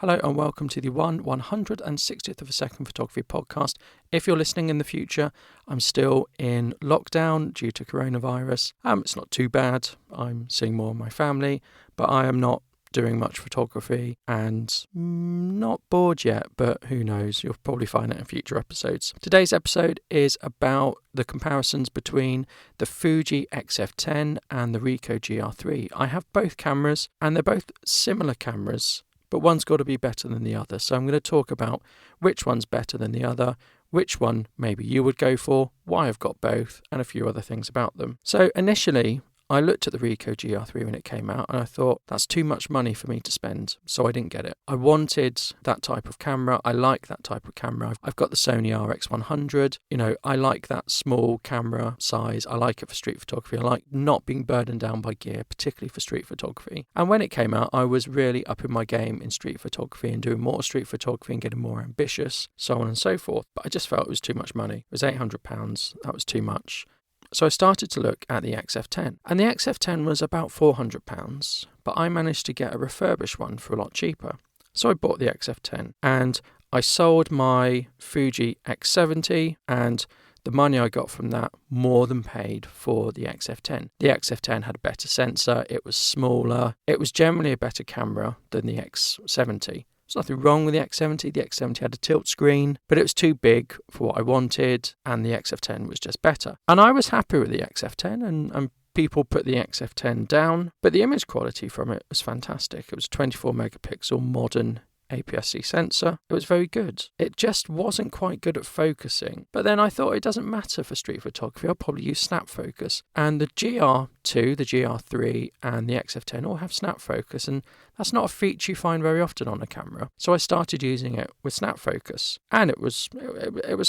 Hello and welcome to the 160th of a second photography podcast. If you're listening in the future, I'm still in lockdown due to coronavirus. It's not too bad. I'm seeing more of my family, but I am not doing much photography and not bored yet, but who knows, you'll probably find it in future episodes. Today's episode is about the comparisons between the Fuji XF10 and the Ricoh GR3. I have both cameras and they're both similar cameras, but one's got to be better than the other. So I'm going to talk about which one's better than the other, which one maybe you would go for, why I've got both, and a few other things about them. So initially, I looked at the Ricoh GR3 when it came out and I thought that's too much money for me to spend, so I didn't get it. I wanted that type of camera. I like that type of camera. I've got the Sony RX100. I like that small camera size. I like it for street photography. I like not being burdened down by gear, particularly for street photography. And when it came out, I was really up in my game in street photography and doing more street photography and getting more ambitious, so on and so forth. But I just felt it was too much money. It was £800. That was too much. So I started to look at the XF10, and the XF10 was about £400, but I managed to get a refurbished one for a lot cheaper. So I bought the XF10, and I sold my Fuji X70, and the money I got from that more than paid for the XF10. The XF10 had a better sensor, it was smaller, it was generally a better camera than the X70. There's nothing wrong with the X70. The X70 had a tilt screen, but it was too big for what I wanted, and the XF10 was just better. And I was happy with the XF10, and people put the XF10 down, but the image quality from it was fantastic. It was a 24 megapixel modern APS-C sensor. It was very good. It just wasn't quite good at focusing. But then I thought it doesn't matter for street photography. I'll probably use snap focus. And the GR2, the GR3 and the XF10 all have snap focus, and that's not a feature you find very often on a camera. So I started using it with snap focus, and it was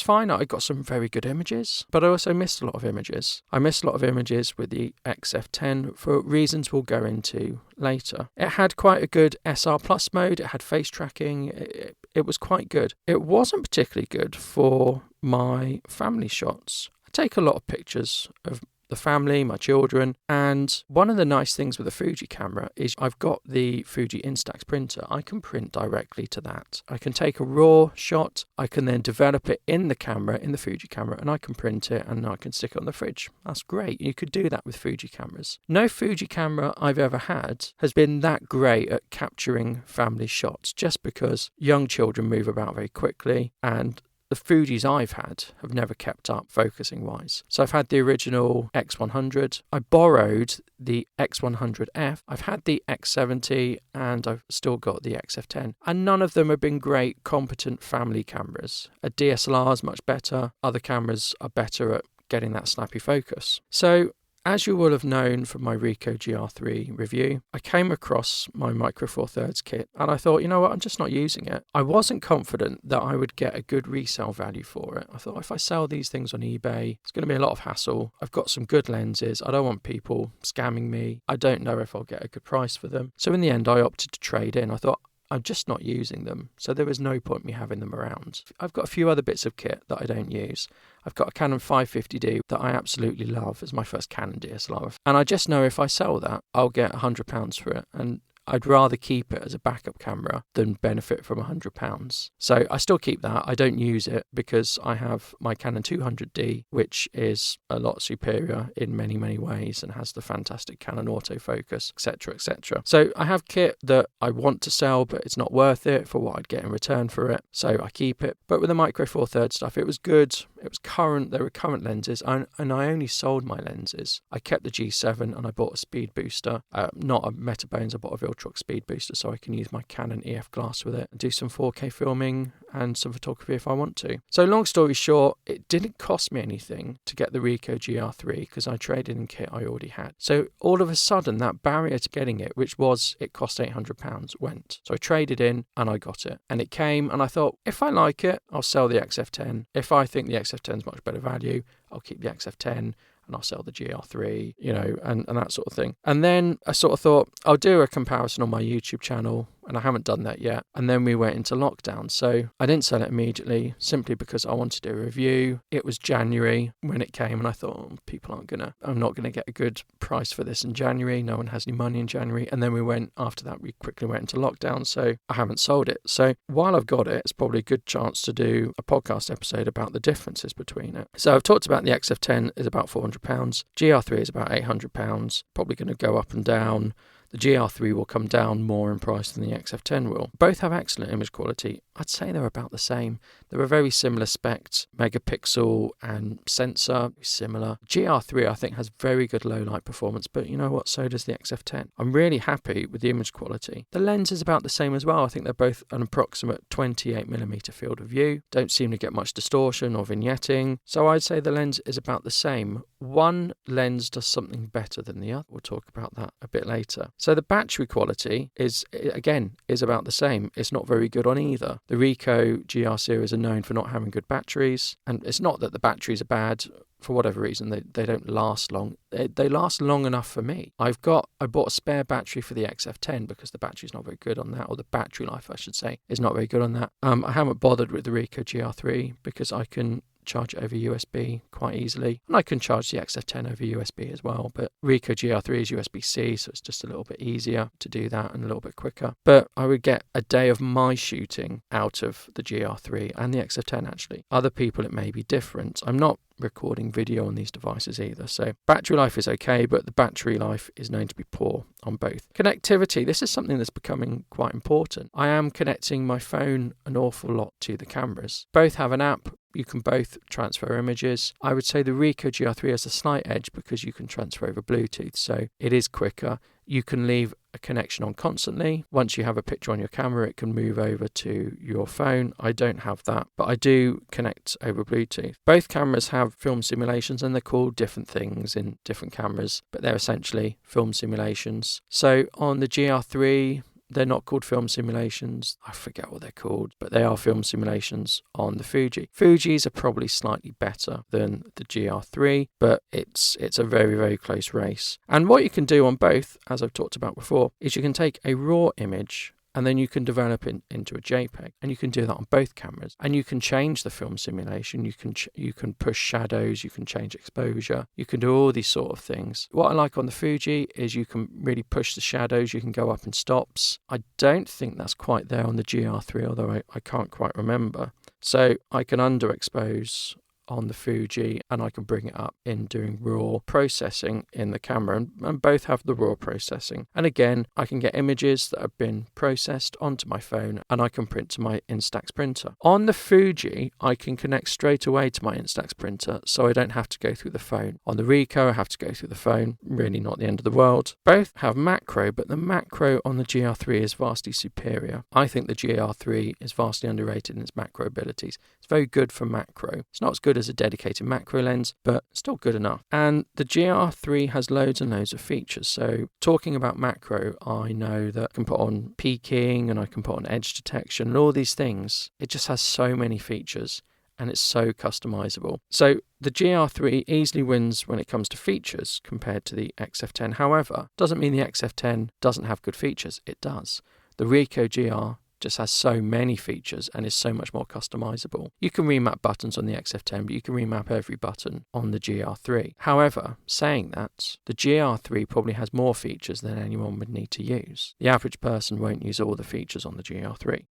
fine. I got some very good images, but I also missed a lot of images. I missed a lot of images with the XF10 for reasons we'll go into later. It had quite a good SR Plus mode. It had face tracking. It was quite good. It wasn't particularly good for my family shots. I take a lot of pictures of the family, my children, and one of the nice things with the Fuji camera is I've got the Fuji Instax printer. I can print directly to that. I can take a raw shot, I can then develop it in the camera, in the Fuji camera, and I can print it and I can stick it on the fridge. That's great. You could do that with Fuji cameras. No Fuji camera I've ever had has been that great at capturing family shots, just because young children move about very quickly, and the Fujis I've had have never kept up focusing wise. So I've had the original X100. I borrowed the X100F. I've had the X70 and I've still got the XF10. And none of them have been great, competent family cameras. A DSLR is much better. Other cameras are better at getting that snappy focus. So as you will have known from my Ricoh GR3 review, I came across my Micro Four Thirds kit and I thought, you know what, I'm just not using it. I wasn't confident that I would get a good resale value for it. I thought if I sell these things on eBay, it's going to be a lot of hassle. I've got some good lenses. I don't want people scamming me. I don't know if I'll get a good price for them. So in the end, I opted to trade in. I thought, I'm just not using them, so there was no point me having them around. I've got a few other bits of kit that I don't use. I've got a Canon 550D that I absolutely love as my first Canon DSLR. And I just know if I sell that, I'll get £100 for it. And I'd rather keep it as a backup camera than benefit from £100. So I still keep that. I don't use it because I have my Canon 200D, which is a lot superior in many, many ways and has the fantastic Canon autofocus, etc., etc. So I have kit that I want to sell, but it's not worth it for what I'd get in return for it. So I keep it. But with the Micro Four Thirds stuff, it was good. It was current. There were current lenses, and I only sold my lenses. I kept the G7 and I bought a speed booster, not a Metabones. I bought a Viltrox speed booster so I can use my Canon EF glass with it and do some 4K filming and some photography if I want to. So long story short, it didn't cost me anything to get the Ricoh GR3 because I traded in kit I already had. So all of a sudden that barrier to getting it, which was it cost £800, went. So I traded in and I got it. And it came and I thought, if I like it, I'll sell the XF10. If I think the XF10 is much better value, I'll keep the XF10. And I'll sell the GR3, and that sort of thing. And then I sort of thought, I'll do a comparison on my YouTube channel and I haven't done that yet. And then we went into lockdown. So I didn't sell it immediately simply because I wanted to do a review. It was January when it came, and I thought, I'm not going to get a good price for this in January. No one has any money in January. And then after that, we quickly went into lockdown. So I haven't sold it. So while I've got it, it's probably a good chance to do a podcast episode about the differences between it. So I've talked about the XF10 is about £400. GR3 is about £800. Probably going to go up and down. The GR3 will come down more in price than the XF10 will. Both have excellent image quality. I'd say they're about the same. They're a very similar spec, megapixel and sensor, similar. GR3 I think has very good low light performance, but you know what, so does the XF10. I'm really happy with the image quality. The lens is about the same as well. I think they're both an approximate 28mm field of view. Don't seem to get much distortion or vignetting. So I'd say the lens is about the same. One lens does something better than the other. We'll talk about that a bit later. So the battery quality is about the same. It's not very good on either. The Ricoh GR series are known for not having good batteries, and it's not that the batteries are bad. For whatever reason, they don't last long. They last long enough for me. I bought a spare battery for the XF10 because the battery's not very good on that, or the battery life, I should say, is not very good on that. I haven't bothered with the Ricoh GR3 because I can charge it over USB quite easily, and I can charge the XF10 over USB as well, but Ricoh GR3 is USB-C, so it's just a little bit easier to do that and a little bit quicker. But I would get a day of my shooting out of the GR3 and the XF10 actually. Other people it may be different. I'm not recording video on these devices either, so battery life is okay, but the battery life is known to be poor on both. Connectivity, this is something that's becoming quite important. I am connecting my phone an awful lot to the cameras. Both have an app. You can both transfer images. I would say the Ricoh GR3 has a slight edge because you can transfer over Bluetooth, so it is quicker. You can leave a connection on constantly. Once you have a picture on your camera, it can move over to your phone. I don't have that, but I do connect over Bluetooth. Both cameras have film simulations, and they're called different things in different cameras, but they're essentially film simulations. So on the GR3, they're not called film simulations. I forget what they're called, but they are film simulations on the Fuji. Fuji's are probably slightly better than the GR3, but it's a very, very close race. And what you can do on both, as I've talked about before, is you can take a raw image and then you can develop it into a JPEG, and you can do that on both cameras. And you can change the film simulation. You can push shadows. You can change exposure. You can do all these sort of things. What I like on the Fuji is you can really push the shadows. You can go up in stops. I don't think that's quite there on the GR3, although I can't quite remember. So I can underexpose on the Fuji, and I can bring it up in doing raw processing in the camera, and both have the raw processing. And again, I can get images that have been processed onto my phone, and I can print to my Instax printer. On the Fuji, I can connect straight away to my Instax printer, so I don't have to go through the phone. On the Ricoh, I have to go through the phone. Really not the end of the world. Both have macro, but the macro on the GR3 is vastly superior. I think the GR3 is vastly underrated in its macro abilities. It's very good for macro. It's not as good as a dedicated macro lens, but still good enough. And the GR3 has loads and loads of features. So talking about macro, I know that I can put on peaking and I can put on edge detection and all these things. It just has so many features and it's so customizable. So the GR3 easily wins when it comes to features compared to the XF10. However, doesn't mean the XF10 doesn't have good features. It does. The Ricoh GR just has so many features and is so much more customizable. You can remap buttons on the XF10, but you can remap every button on the GR3. However, saying that, the GR3 probably has more features than anyone would need to use. The average person won't use all the features on the GR3.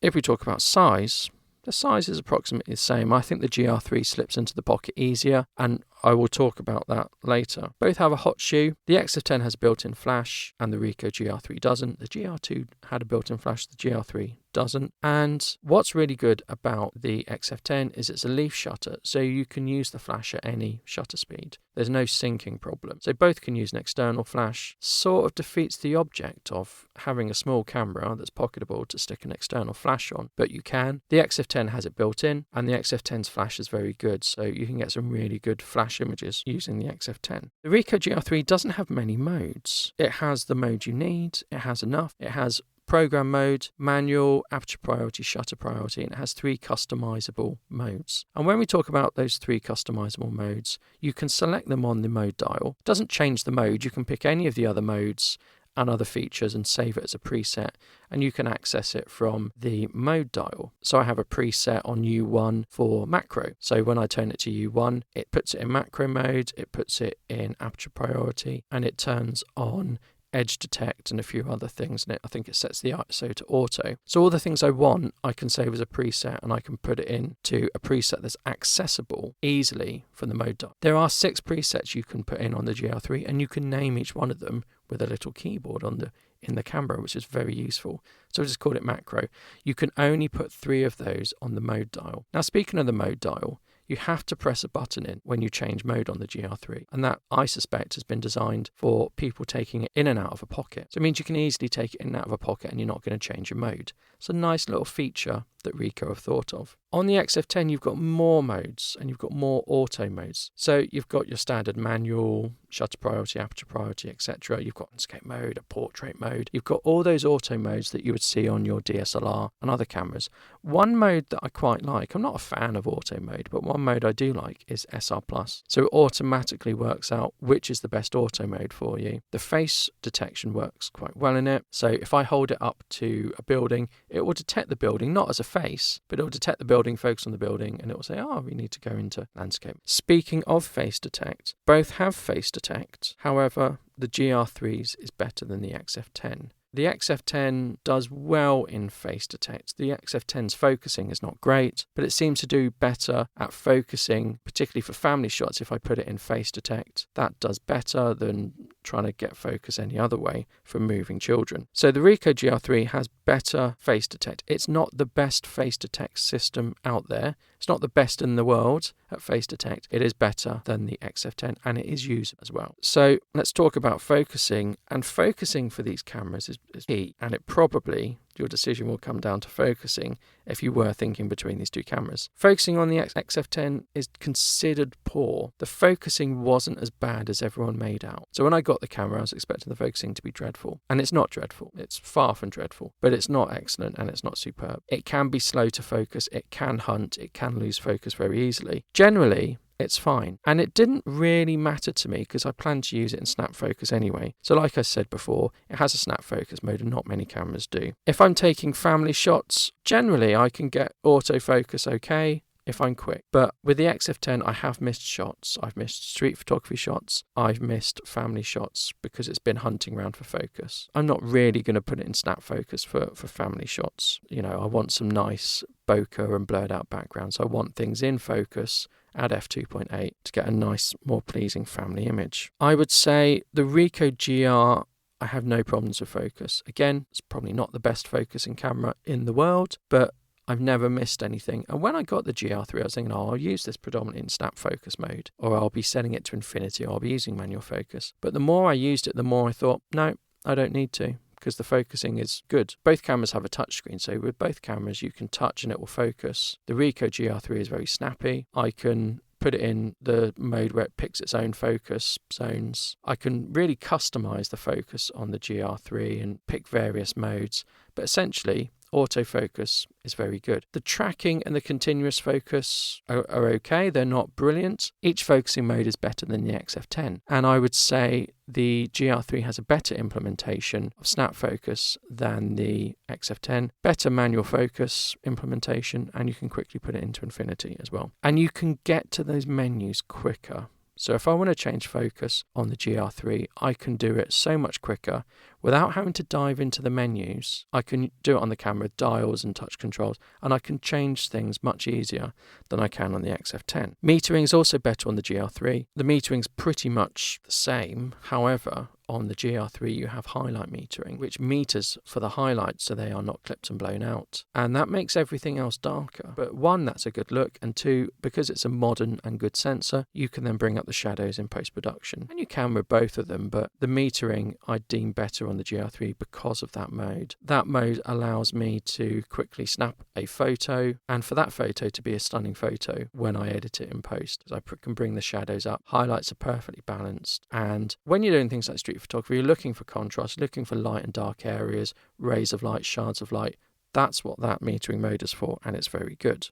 If we talk about size, the size is approximately the same. I think the GR3 slips into the pocket easier, and I will talk about that later. Both have a hot shoe. The XF10 has built-in flash, and the Ricoh GR3 doesn't. The GR2 had a built-in flash, the GR3 doesn't. And what's really good about the XF10 is it's a leaf shutter, so you can use the flash at any shutter speed. There's no syncing problem. So both can use an external flash. Sort of defeats the object of having a small camera that's pocketable to stick an external flash on, but you can. The XF10 has it built in, and the XF10's flash is very good, so you can get some really good flash images using the XF10. The Ricoh GR3 doesn't have many modes. It has the mode you need. It has enough. It has program mode, manual, aperture priority, shutter priority, and it has 3 customizable modes. And when we talk about those 3 customizable modes, you can select them on the mode dial. It doesn't change the mode. You can pick any of the other modes and other features and save it as a preset, and you can access it from the mode dial. So I have a preset on U1 for macro. So when I turn it to U1, it puts it in macro mode, it puts it in aperture priority, and it turns on edge detect and a few other things in it. I think it sets the ISO to auto. So all the things I want, I can save as a preset, and I can put it into a preset that's accessible easily from the mode dial. There are 6 presets you can put in on the GR3, and you can name each one of them with a little keyboard in the camera, which is very useful. So I just called it macro. You can only put 3 of those on the mode dial. Now, speaking of the mode dial, you have to press a button in when you change mode on the GR3. And that, I suspect, has been designed for people taking it in and out of a pocket. So it means you can easily take it in and out of a pocket and you're not going to change your mode. It's a nice little feature that Ricoh have thought of. On the XF10, you've got more modes and you've got more auto modes. So you've got your standard manual, shutter priority, aperture priority, etc. You've got landscape mode, a portrait mode. You've got all those auto modes that you would see on your DSLR and other cameras. One mode that I quite like, I'm not a fan of auto mode, but one mode I do like is SR+. So it automatically works out which is the best auto mode for you. The face detection works quite well in it. So if I hold it up to a building, it will detect the building, not as a face, but it will detect the building, focus on the building, and it will say, oh, we need to go into landscape. Speaking of face detect, both have face detect. However, the GR3's is better than the XF10. The XF10 does well in face detect. The XF10's focusing is not great, but it seems to do better at focusing, particularly for family shots. If I put it in face detect, that does better than trying to get focus any other way for moving children. So the Ricoh GR3 has better face detect. It's not the best face detect system out there. It's not the best in the world at face detect. It is better than the XF10 and it is used as well. So let's talk about focusing. And focusing for these cameras is key. And it probably, your decision will come down to focusing if you were thinking between these two cameras. Focusing on the XF10 is considered poor. The focusing wasn't as bad as everyone made out. So when I got the camera, I was expecting the focusing to be dreadful. And it's not dreadful. It's far from dreadful. But it's not excellent and it's not superb. It can be slow to focus. It can hunt. It can lose focus very easily. Generally, it's fine. And it didn't really matter to me because I planned to use it in snap focus anyway. So like I said before, it has a snap focus mode and not many cameras do. If I'm taking family shots, generally I can get autofocus okay if I'm quick. But with the XF10, I have missed shots. I've missed street photography shots. I've missed family shots because it's been hunting around for focus. I'm not really going to put it in snap focus for family shots. You know, I want some nice bokeh and blurred out backgrounds. I want things in focus at f2.8 to get a nice, more pleasing family image. I would say the Ricoh GR, I have no problems with focus. Again, it's probably not the best focusing camera in the world, but I've never missed anything. And when I got the GR3, I was thinking, oh, I'll use this predominantly in snap focus mode, or I'll be setting it to infinity, or I'll be using manual focus. But the more I used it, the more I thought, no, I don't need to, because the focusing is good. Both cameras have a touchscreen, so with both cameras you can touch and it will focus. The Ricoh GR3 is very snappy. I can put it in the mode where it picks its own focus zones. I can really customize the focus on the GR3 and pick various modes, but essentially autofocus is very good. The tracking and the continuous focus are okay. They're not brilliant. Each focusing mode is better than the XF10. And I would say the GR3 has a better implementation of snap focus than the XF10. Better manual focus implementation, and you can quickly put it into infinity as well. And you can get to those menus quicker. So if I want to change focus on the GR3, I can do it so much quicker without having to dive into the menus. I can do it on the camera, dials and touch controls, and I can change things much easier than I can on the XF10. Metering is also better on the GR3. The metering is pretty much the same. However, on the GR3 you have highlight metering, which meters for the highlights so they are not clipped and blown out. And that makes everything else darker. But one, that's a good look, and two, because it's a modern and good sensor, you can then bring up the shadows in post-production. And you can with both of them, but the metering I deem better on the GR3 because of that mode. That mode allows me to quickly snap a photo, and for that photo to be a stunning photo when I edit it in post. I can bring the shadows up, highlights are perfectly balanced, and when you're doing things like street photography, you're looking for contrast, looking for light and dark areas, rays of light, shards of light. That's what that metering mode is for, and it's very good.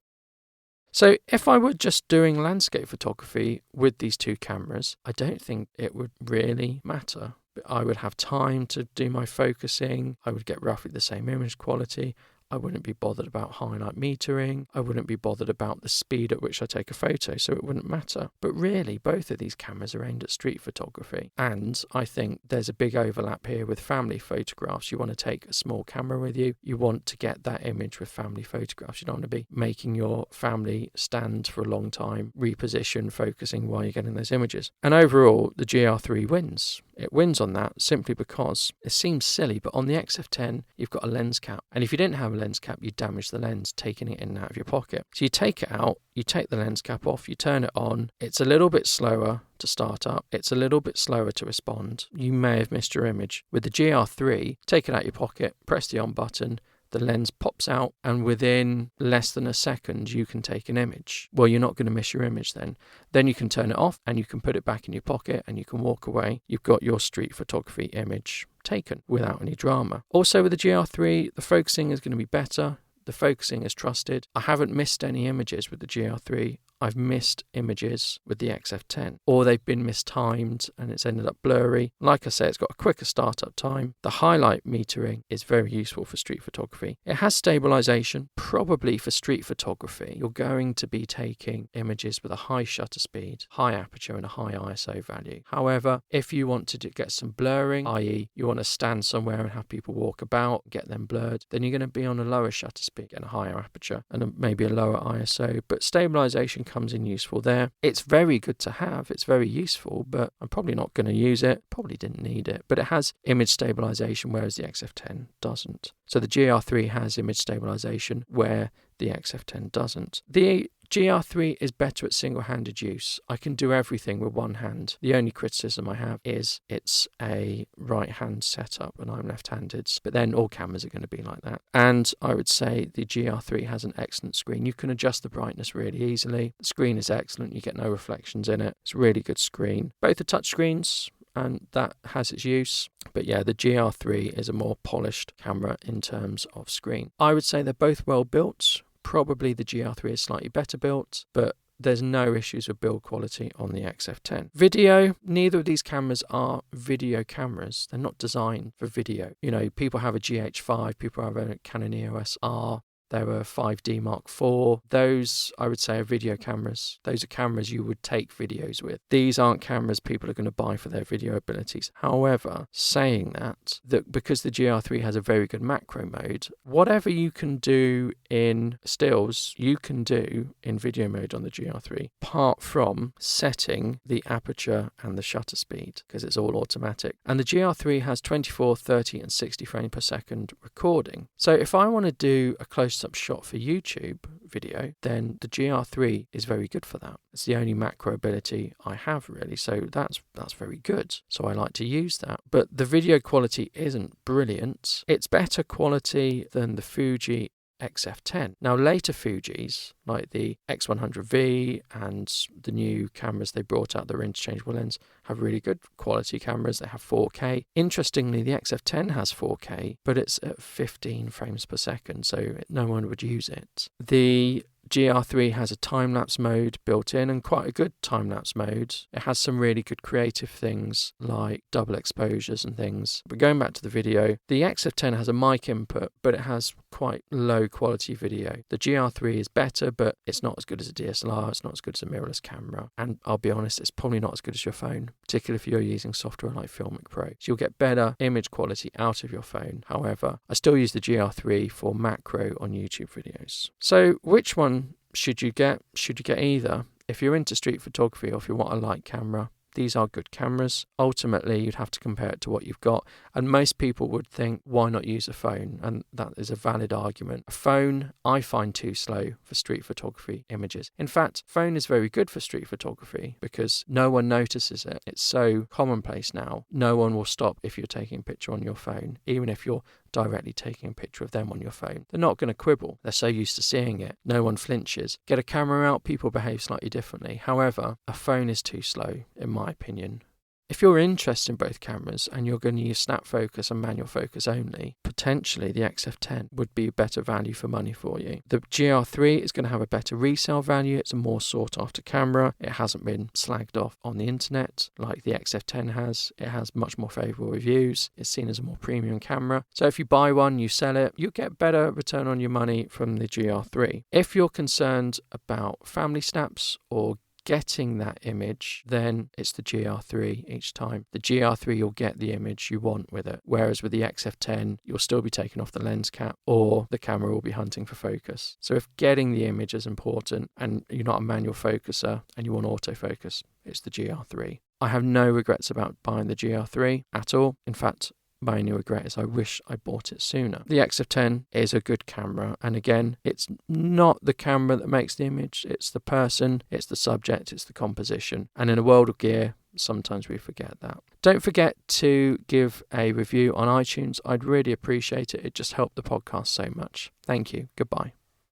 So if I were just doing landscape photography with these two cameras, I don't think it would really matter, I would have time to do my focusing. I would get roughly the same image quality. I wouldn't be bothered about highlight metering. I wouldn't be bothered about the speed at which I take a photo, so it wouldn't matter. But really, both of these cameras are aimed at street photography. And I think there's a big overlap here with family photographs. You want to take a small camera with you. You want to get that image with family photographs. You don't want to be making your family stand for a long time, reposition, focusing while you're getting those images. And overall, the GR3 wins. It wins on that simply because it seems silly, but on the XF10, you've got a lens cap. And if you didn't have a lens cap, you damage the lens, taking it in and out of your pocket. So you take it out, you take the lens cap off, you turn it on. It's a little bit slower to start up. It's a little bit slower to respond. You may have missed your image. With the GR3, take it out your pocket, press the on button, the lens pops out, and within less than a second you can take an image. Well, you're not going to miss your image then. Then you can turn it off and you can put it back in your pocket and you can walk away. You've got your street photography image taken without any drama. Also with the GR3, the focusing is going to be better. The focusing is trusted. I haven't missed any images with the GR3. I've missed images with the XF10, or they've been mistimed and it's ended up blurry. Like I say, it's got a quicker startup time. The highlight metering is very useful for street photography. It has stabilization, probably for street photography. You're going to be taking images with a high shutter speed, high aperture and a high ISO value. However, if you want to get some blurring, i.e. you want to stand somewhere and have people walk about, get them blurred, then you're going to be on a lower shutter speed and a higher aperture and maybe a lower ISO, but stabilization comes in useful there. It's very good to have, it's very useful, but I'm probably not going to use it, probably didn't need it, but it has image stabilization, whereas the XF10 doesn't. So the GR3 has image stabilization where the XF10 doesn't. The GR3 is better at single-handed use. I can do everything with one hand. The only criticism I have is it's a right-hand setup and I'm left-handed, but then all cameras are going to be like that. And I would say the GR3 has an excellent screen. You can adjust the brightness really easily. The screen is excellent. You get no reflections in it. It's a really good screen. Both are touch screens, and that has its use. But yeah, the GR3 is a more polished camera in terms of screen. I would say they're both well built. Probably the GR3 is slightly better built, but there's no issues with build quality on the XF10. Video, neither of these cameras are video cameras. They're not designed for video. You know, people have a GH5, people have a Canon EOS R, there are 5D Mark IV. Those, I would say, are video cameras. Those are cameras you would take videos with. These aren't cameras people are going to buy for their video abilities. However, saying that because the GR3 has a very good macro mode, whatever you can do in stills, you can do in video mode on the GR3, apart from setting the aperture and the shutter speed, because it's all automatic. And the GR3 has 24, 30, and 60 frames per second recording. So if I want to do a close up shot for YouTube video, then the GR3 is very good for that. It's the only macro ability I have really, so that's very good. So I like to use that. But the video quality isn't brilliant. It's better quality than the Fuji XF10. Now later Fujis like the X100V and the new cameras they brought out that are interchangeable lens have really good quality cameras. They have 4K. Interestingly, the XF10 has 4K, but it's at 15 frames per second, so no one would use it. The GR3 has a time-lapse mode built in, and quite a good time-lapse mode. It has some really good creative things like double exposures and things. But going back to the video, the XF10 has a mic input, but it has quite low quality video. The GR3 is better, but it's not as good as a DSLR, it's not as good as a mirrorless camera. And I'll be honest, it's probably not as good as your phone, particularly if you're using software like Filmic Pro. So you'll get better image quality out of your phone. However, I still use the GR3 for macro on YouTube videos. So which one should you get? Should you get either? If you're into street photography or if you want a light camera, these are good cameras. Ultimately, you'd have to compare it to what you've got. And most people would think, why not use a phone? And that is a valid argument. A phone, I find too slow for street photography images. In fact, phone is very good for street photography because no one notices it. It's so commonplace now. No one will stop if you're taking a picture on your phone, even if you're directly taking a picture of them on your phone. They're not going to quibble. They're so used to seeing it. No one flinches. Get a camera out, people behave slightly differently. However, a phone is too slow, in my opinion, If you're interested in both cameras and you're going to use snap focus and manual focus only, potentially the XF10 would be better value for money for you. The GR3 is going to have a better resale value. It's a more sought after camera. It hasn't been slagged off on the internet like the XF10 has. It has much more favourable reviews. It's seen as a more premium camera. So if you buy one, you sell it, you get better return on your money from the GR3. If you're concerned about family snaps or getting that image, then it's the GR3 each time. The GR3, you'll get the image you want with it, whereas with the XF10, you'll still be taking off the lens cap or the camera will be hunting for focus. So if getting the image is important and you're not a manual focuser and you want autofocus, it's the GR3. I have no regrets about buying the GR3 at all. In fact, my only regret is I wish I bought it sooner. The XF10 is a good camera, and again, it's not the camera that makes the image, it's the person, it's the subject, it's the composition. And in a world of gear, sometimes we forget that. Don't forget to give a review on iTunes. I'd really appreciate it. It just helped the podcast so much. Thank you. Goodbye.